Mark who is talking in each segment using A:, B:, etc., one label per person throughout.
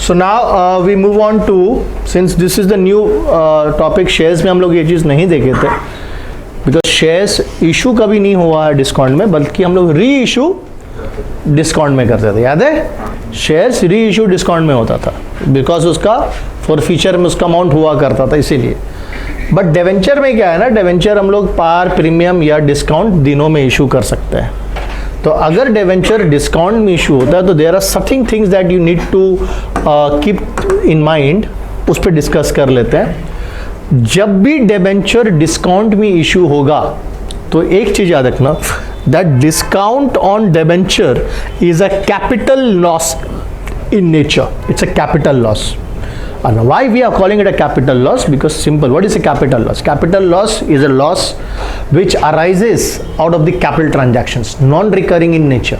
A: So now we move on to, since this is the new topic, shares में हम लोग ये चीज़ नहीं देखे थे बिकॉज शेयर्स इशू कभी नहीं हुआ है डिस्काउंट में, बल्कि हम लोग री इशू डिस्काउंट में करते थे, याद है? शेयर्स री इशू डिस्काउंट में होता था बिकॉज उसका फॉरफीचर में उसका अमाउंट हुआ करता था इसीलिए। बट डिवेंचर में क्या है ना, डिवेंचर हम लोग पार, प्रीमियम या डिस्काउंट दिनों में इशू कर सकते हैं। तो अगर डिवेंचर डिस्काउंट में इशू होता है तो there are certain things that you need to keep in mind, उस पर डिस्कस कर लेते हैं। जब भी डिवेंचर डिस्काउंट में इशू होगा तो एक चीज याद रखना, that discount on debenture is a capital loss in nature. It's a capital loss. And why we are calling it a capital loss? Because simple. What is a capital loss? Capital loss is a loss which arises out of the capital transactions, non-recurring in nature.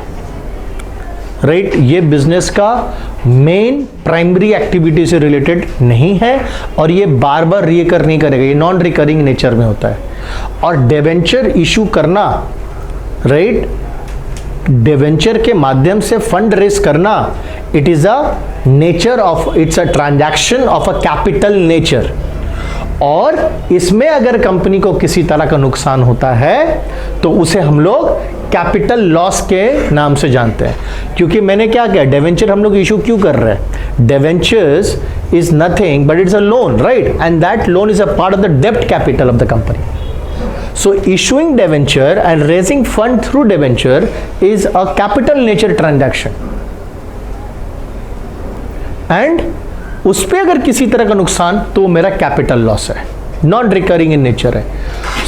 A: Right? ये business का main primary activity से related नहीं है और ये बार बार रीकर नहीं करेगा, ये नॉन रिकरिंग नेचर में होता है। और डिवेंचर इशू करना, राइट, डिवेंचर के माध्यम से फंड रेज करना, it is a nature of, it's a transaction of a capital nature. और इसमें अगर कंपनी को किसी तरह का नुकसान होता है तो उसे हम लोग कैपिटल लॉस के नाम से जानते हैं। क्योंकि मैंने क्या किया, डिवेंचर हम लोग इशू क्यों कर रहे हैं? Debentures is nothing but it's a loan, right, and that loan is a part of the डेब्ट capital of the company. So issuing debenture and raising fund through debenture is a capital nature transaction. And उस पे अगर किसी तरह का नुकसान तो मेरा कैपिटल लॉस है, नॉन रिकरिंग इन नेचर है.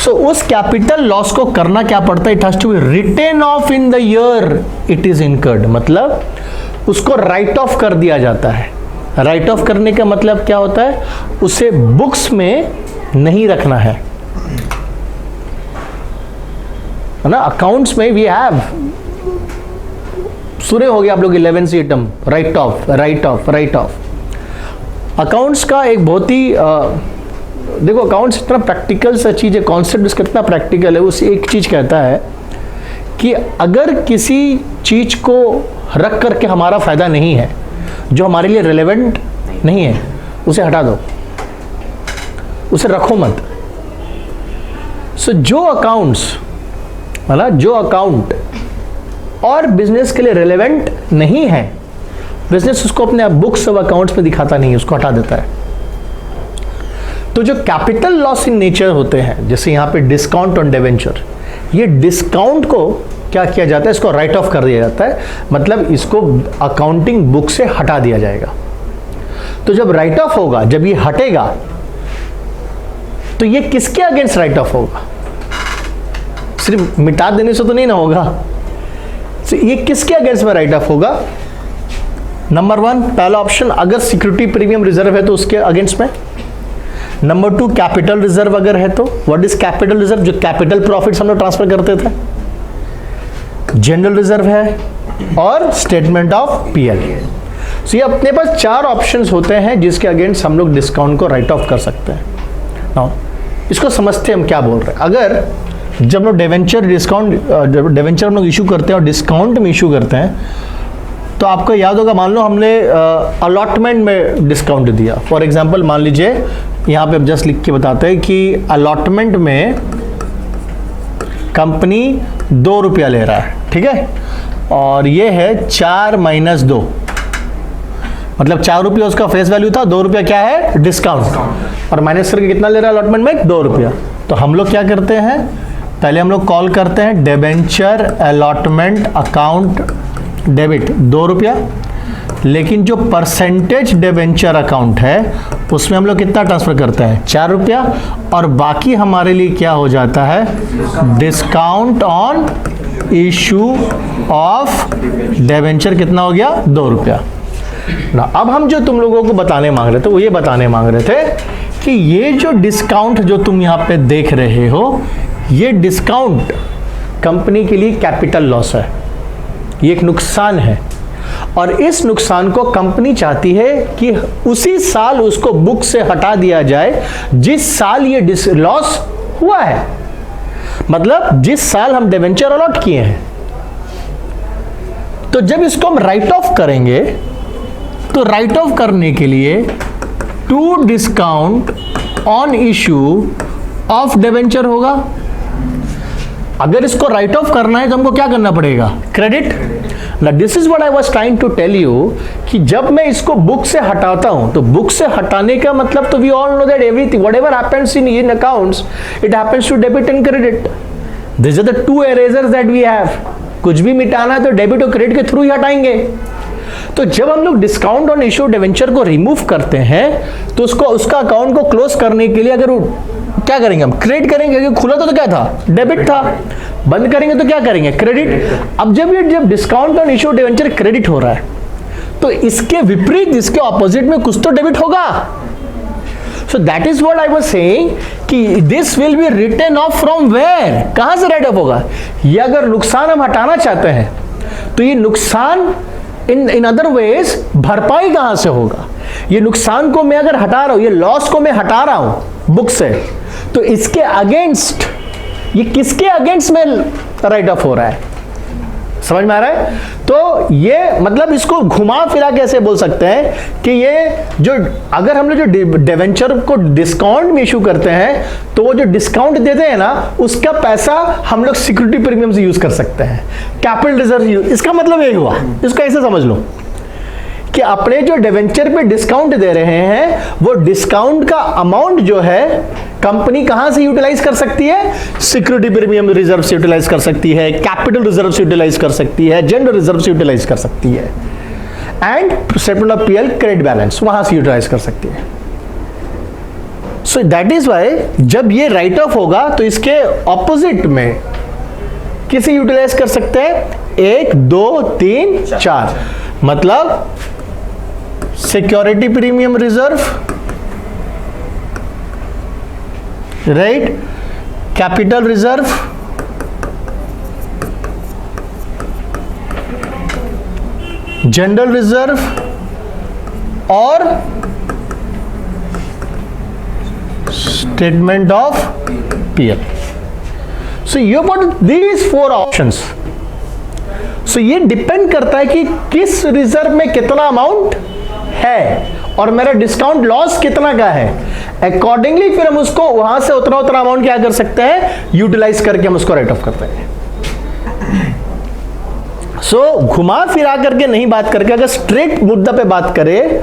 A: सो उस कैपिटल लॉस को करना क्या पड़ता है? It has to be written off in the year it is incurred. मतलब उसको राइट ऑफ कर दिया जाता है. राइट ऑफ करने का मतलब क्या होता है? उसे बुक्स में नहीं रखना है ना. अकाउंट्स में वी हैव, सुने हो गए आप लोग 11 item, right of, right of, right of. Accounts का एक बहुत ही देखो, अकाउंट्स इतना प्रैक्टिकल सा चीज है, कॉन्सेप्ट इसका इतना प्रैक्टिकल है. उस एक चीज कहता है कि अगर किसी चीज को रख करके हमारा फायदा नहीं है, जो हमारे लिए रेलेवेंट नहीं है, उसे हटा दो, उसे रखो मत. सो जो अकाउंट्स, मतलब जो अकाउंट और बिजनेस के लिए रेलेवेंट नहीं है, बिजनेस उसको अपने बुक्स और अकाउंट्स में दिखाता नहीं है, उसको हटा देता है. तो जो कैपिटल लॉस इन नेचर होते हैं, जैसे यहां पे डिस्काउंट ऑन डिवेंचर, ये डिस्काउंट को क्या किया जाता है? इसको राइट ऑफ कर दिया जाता है. मतलब इसको अकाउंटिंग बुक से हटा दिया जाएगा. तो जब राइट ऑफ होगा, जब ये हटेगा, तो ये किसके अगेंस्ट राइट ऑफ होगा? सिर्फ मिटा देने से तो नहीं ना होगा. तो ये किसके अगेंस्ट में राइट ऑफ होगा? नंबर 1, पहला ऑप्शन, अगर सिक्योरिटी प्रीमियम रिजर्व है तो उसके अगेंस्ट में. नंबर 2, कैपिटल रिजर्व अगर है तो. What is capital reserve? जो कैपिटल प्रॉफिट्स हम लोग ट्रांसफर करते थे. जनरल रिजर्व है और स्टेटमेंट ऑफ पीएल. सो ये अपने पास 4 ऑप्शंस होते हैं जिसके अगेंस्ट हम लोग डिस्काउंट को राइट ऑफ कर सकते हैं. नाउ इसको समझते हैं हम क्या बोल रहे हैं. अगर जब लोग डिवेंचर डिस्काउंट, डिवेंचर हम लोग इशू करते हैं और डिस्काउंट में इशू करते हैं, तो आपको याद होगा, मान लो हमने अलॉटमेंट में डिस्काउंट दिया. फॉर एग्जांपल मान लीजिए, यहाँ पे अब जस्ट लिख के बताते हैं कि अलॉटमेंट में कंपनी 2 रुपया ले रहा है, ठीक है, और ये है 4 - 2, मतलब 4 रुपया उसका फेस वैल्यू था, 2 रुपया क्या है? डिस्काउंट. और माइनस करके कितना ले रहा है अलॉटमेंट में? 2 रुपया. तो हम लोग क्या करते हैं? पहले हम लोग कॉल करते हैं डिबेंचर अलॉटमेंट अकाउंट डेबिट 2 रुपया. लेकिन जो परसेंटेज डिबेंचर अकाउंट है उसमें हम लोग कितना ट्रांसफर करते हैं? 4 रुपया. और बाकी हमारे लिए क्या हो जाता है? Discount on issue of debenture कितना हो गया? 2 रुपया. ना अब हम जो तुम लोगों को बताने मांग रहे थे, वो ये बताने मांग रहे थे कि ये जो डिस्काउंट जो तुम यहाँ पे देख रहे हो, ये डिस्काउंट कंपनी के लिए कैपिटल लॉस है, ये एक नुकसान है. और इस नुकसान को कंपनी चाहती है कि उसी साल उसको बुक से हटा दिया जाए जिस साल ये लॉस हुआ है. मतलब जिस साल हम डिवेंचर अलॉट किए हैं. तो जब इसको हम राइट ऑफ करेंगे तो राइट ऑफ करने के लिए to discount on issue of debenture होगा। अगर इसको राइट ऑफ करना है तो हमको क्या करना पड़ेगा? क्रेडिट। ना this is what I was trying to tell you कि जब मैं इसको बुक से हटाता हूं तो बुक से हटाने का मतलब तो we all know that everything whatever happens in accounts it happens to debit and credit. This are the two erasers that we have. कुछ भी मिटाना है तो डेबिट और क्रेडिट के थ्रू ही हटाएंगे। तो जब हम लोग डिस्काउंट ऑन इश्यू डिवेंचर को रिमूव करते हैं तो उसका अकाउंट को क्लोज करने के लिए अगर क्या करेंगे? हम क्रेडिट करेंगे, क्योंकि खुला तो क्या था? डेबिट था। बंद करेंगे तो क्या करेंगे? क्रेडिट। अब जब discount on issue debenture credit हो रहा है तो इसके विपरीत, इसके ऑपोजिट में कुछ तो डेबिट होगा। So that is what I was saying कि this will be written off from where? कहां से राइट ऑफ होगा? ये अगर नुकसान हम हटाना चाहते हैं तो ये नुकसान इन अदर वेज भरपाई कहां से होगा? ये नुकसान को मैं अगर हटा रहा हूं, ये लॉस को मैं हटा रहा हूं बुक से, तो इसके अगेंस्ट, ये किसके अगेंस्ट में राइट ऑफ हो रहा है? समझ में आ रहा है? तो ये मतलब इसको घुमा फिरा कैसे बोल सकते हैं कि ये जो अगर हम लोग जो डिवेंचर को डिस्काउंट में इशू करते हैं तो वो जो डिस्काउंट देते हैं ना, उसका पैसा हम लोग सिक्योरिटी प्रीमियम से यूज कर सकते हैं, कैपिटल रिजर्व यूज। इसका मतलब यही हुआ। इसको ऐसे समझ लो कि अपने जो डिवेंचर पे डिस्काउंट दे रहे हैं वो डिस्काउंट का अमाउंट जो है कंपनी कहां से यूटिलाइज कर सकती है? सिक्योरिटी प्रीमियम रिजर्व से यूटिलाइज कर सकती है, कैपिटल रिजर्व से यूटिलाइज कर सकती है, जनरल रिजर्व से यूटिलाइज कर सकती है, and statement of PL credit balance वहां से यूटिलाइज कर सकती है। सो दैट इज व्हाई जब ये राइट ऑफ होगा तो इसके ऑपोजिट में किसे यूटिलाइज कर सकते हैं? 1 2 3 4, मतलब security premium reserve, right, capital reserve, general reserve और statement of PL. So you got these 4 options. सो ये डिपेंड करता है कि किस रिजर्व में कितना अमाउंट है और मेरा डिस्काउंट लॉस कितना का है। अकॉर्डिंगली फिर हम उसको वहां से उतना अमाउंट क्या कर सकते हैं? यूटिलाइज करके हम उसको राइट ऑफ करते हैं। सो घुमा फिरा करके नहीं बात करके अगर स्ट्रेट मुद्दा पे बात करें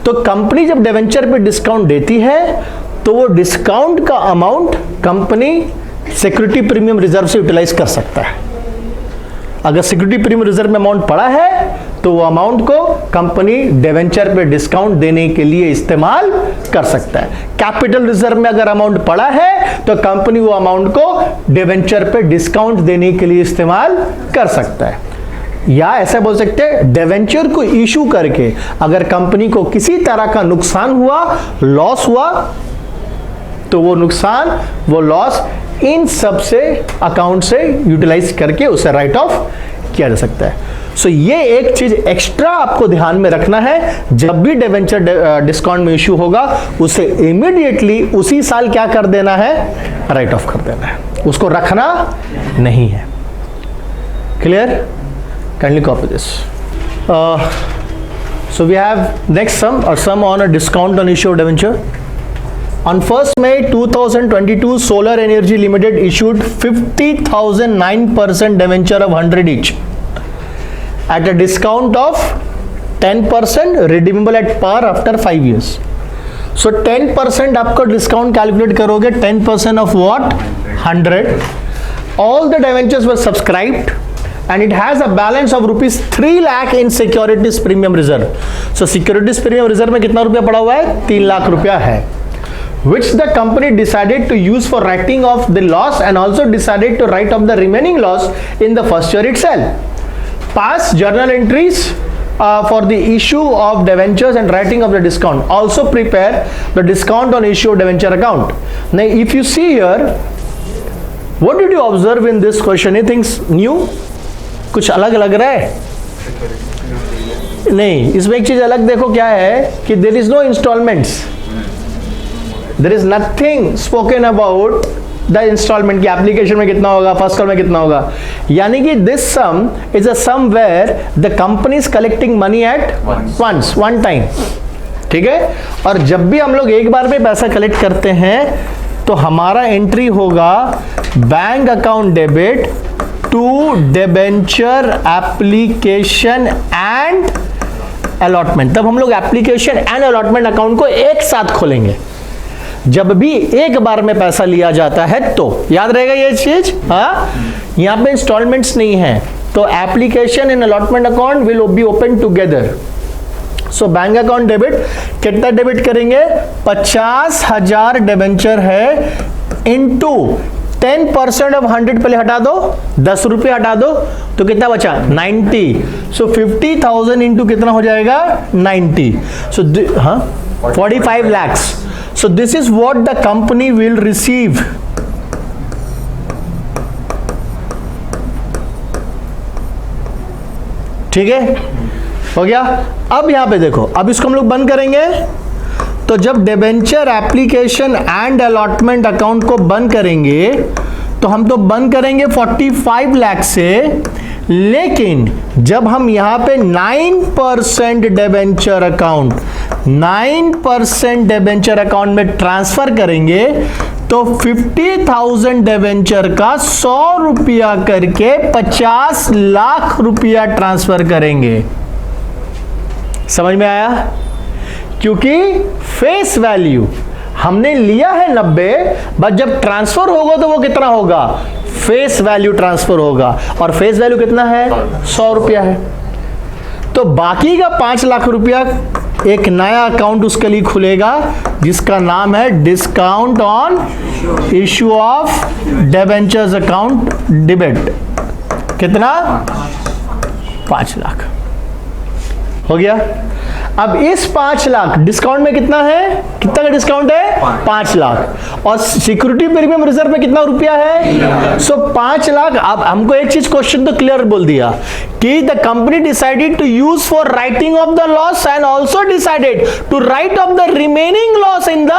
A: तो कंपनी जब डिवेंचर पे डिस्काउंट देती है तो वो डिस्काउंट का amount company security premium reserve से यूटिलाइज कर सकता है। अगर सिक्योरिटी प्रीमियम रिजर्व में अमाउंट पड़ा है तो वो अमाउंट को कंपनी डिवेंचर पे डिस्काउंट देने के लिए इस्तेमाल कर सकता है। कैपिटल रिजर्व में अगर अमाउंट पड़ा है तो कंपनी वो अमाउंट को डिवेंचर पे डिस्काउंट देने के लिए इस्तेमाल कर सकता है। या ऐसा बोल सकते हैं डिवेंचर को इशू करके अगर कंपनी को किसी तरह का नुकसान हुआ, लॉस हुआ, तो वो नुकसान, वो लॉस इन सब से अकाउंट से यूटिलाइज करके उसे राइट ऑफ किया जा सकता है। सो ये एक चीज एक्स्ट्रा आपको ध्यान में रखना है, जब भी डिवेंचर डिस्काउंट में इशू होगा उसे इमीडिएटली उसी साल क्या कर देना है? राइट ऑफ कर देना है, उसको रखना नहीं है। Clear? Kindly copy this. So we have next sum और sum on a discount on issue of debenture. On 1st May 2022, Solar Energy Limited issued 50,009% debenture of 100 each at a discount of 10% redeemable at par after 5 years. So 10% आपको discount calculate करोगे, 10% of what? 100. All the debentures were subscribed and it has a balance of rupees 3 lakh in securities premium reserve. So securities premium reserve में कितना रुपया पड़ा हुआ है? 3 लाख रुपया है, which the company decided to use for writing off the loss and also decided to write off the remaining loss in the first year itself. Past journal entries for the issue of debentures and writing of the discount. Also prepare the discount on issue of debenture account. Now if you see here, what did you observe in this question? Anything new? कुछ अलग लग रहा है? नहीं, इसमें एक चीज अलग देखो क्या है कि there is no installments. There is nothing spoken about the installment की एप्लीकेशन में कितना होगा, फर्स्ट कॉल में कितना होगा, यानी कि this sum is a sum where the company is collecting money at once, one time, ठीक है। और जब भी हम लोग एक बार में पैसा कलेक्ट करते हैं तो हमारा एंट्री होगा bank account debit to debenture application and allotment. तब हम लोग एप्लीकेशन एंड अलॉटमेंट अकाउंट को एक साथ खोलेंगे जब भी एक बार में पैसा लिया जाता है, तो याद रहेगा ये चीज। हाँ, यहां पे इंस्टॉलमेंट्स नहीं है, तो application and allotment account will be open together. So bank account debit कितना डेबिट करेंगे, 50,000 डिबेंचर है इनटू 10% ऑफ 100 पहले हटा दो, 10 रुपये हटा दो, तो कितना बचा 90। सो 50,000 इंटू कितना हो जाएगा 90, सो हाँ 45 lakhs। So this is what the company will receive. ठीक है, हो गया। अब यहां पे देखो, अब इसको हम लोग बंद करेंगे, तो जब debenture application and allotment account को बंद करेंगे तो हम तो बंद करेंगे 45 लाख से, लेकिन जब हम यहां पे 9% डिबेंचर अकाउंट 9% डिबेंचर अकाउंट में ट्रांसफर करेंगे तो 50,000 डिबेंचर का 100 रुपया करके 50 लाख रुपया ट्रांसफर करेंगे। समझ में आया? क्योंकि फेस वैल्यू हमने लिया है 90, बट जब ट्रांसफर होगा तो वो कितना होगा, फेस वैल्यू ट्रांसफर होगा, और फेस वैल्यू कितना है 100 रुपया है। तो बाकी का 5 लाख रुपया एक नया अकाउंट उसके लिए खुलेगा जिसका नाम है discount on issue of debentures account debit. कितना, 5 लाख हो गया। अब इस 5 लाख डिस्काउंट में कितना है, कितना का डिस्काउंट है 5 लाख, और सिक्योरिटी प्रीमियम रिजर्व में कितना रुपया है, सो 5 लाख। अब हमको एक चीज क्वेश्चन तो क्लियर बोल दिया कि the company decided to use for writing off the loss and also decided to write off the remaining loss in the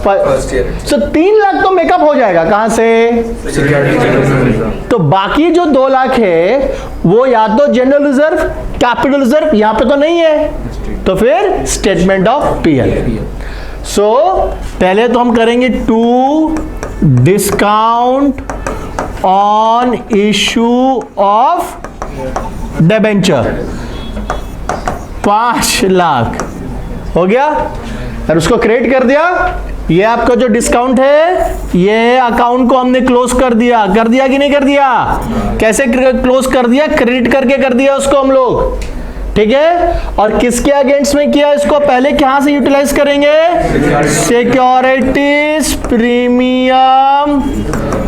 A: first year. So 3 lakh तो मेकअप हो जाएगा कहां से, तो बाकी जो 2 लाख है वो या तो जनरल रिजर्व, कैपिटल रिजर्व, यहां पे तो नहीं है, तो फिर स्टेटमेंट ऑफ पीएल। सो पहले तो हम करेंगे to discount on issue of debenture 5 lakh हो गया, और उसको क्रेडिट कर दिया। ये आपका जो डिस्काउंट है, ये अकाउंट को हमने क्लोज कर दिया कि नहीं कर दिया, कैसे क्लोज कर दिया, क्रेडिट करके कर दिया उसको हम लोग, ठीक है। और किसके अगेंस्ट में किया इसको, पहले कहां से यूटिलाइज करेंगे, सिक्योरिटीज प्रीमियम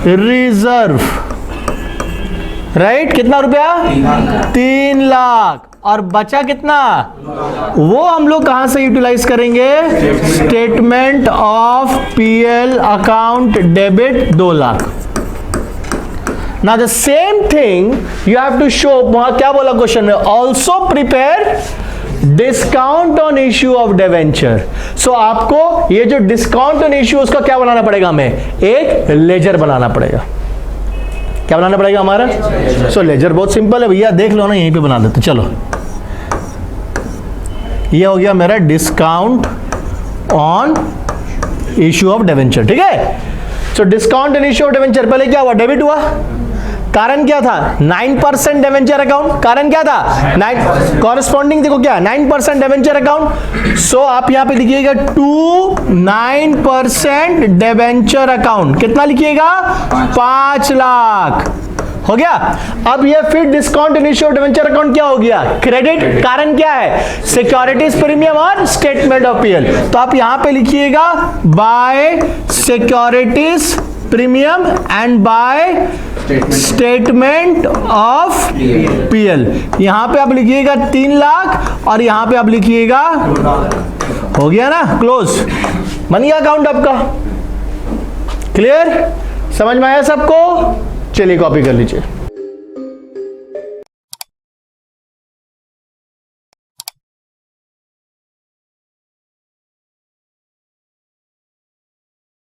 A: रिजर्व, राइट। कितना रुपया, 3 लाख, और बचा कितना, वो हम लोग कहां से यूटिलाइज करेंगे, statement of PL account debit 2 lakh. Now the same thing you have to show, वहां क्या बोला क्वेश्चन में, also prepare discount on issue of debenture. So आपको ये जो डिस्काउंट ऑन इश्यू उसका क्या बनाना पड़ेगा, हमें एक लेजर बनाना पड़ेगा। क्या बनाना पड़ेगा हमारा, सो लेजर बहुत सिंपल है भैया, देख लो ना, यहीं पे बना देते। चलो, ये हो गया मेरा discount on issue of debenture, ठीक है। So discount on issue of debenture, पहले क्या हुआ, डेबिट हुआ, कारण क्या था 9% डिवेंचर अकाउंट, कारण क्या था 9, कॉरेस्पॉन्डिंग देखो क्या 9% डिवेंचर अकाउंट। सो आप यहां पे लिखिएगा टू 9% डिवेंचर अकाउंट, कितना लिखिएगा 5 लाख हो गया। अब ये फिर discount on issue of debenture account क्या हो गया, क्रेडिट, कारण क्या है सिक्योरिटीज प्रीमियम और स्टेटमेंट ऑफ पीएल। तो आप यहां पे लिखिएगा by securities premium and by statement of PL. यहां पे आप लिखिएगा 3 लाख और यहां पे आप लिखिएगा, हो गया ना, क्लोज, बन गया अकाउंट आपका। क्लियर, समझ में आया सबको? चलिए कॉपी कर लीजिए।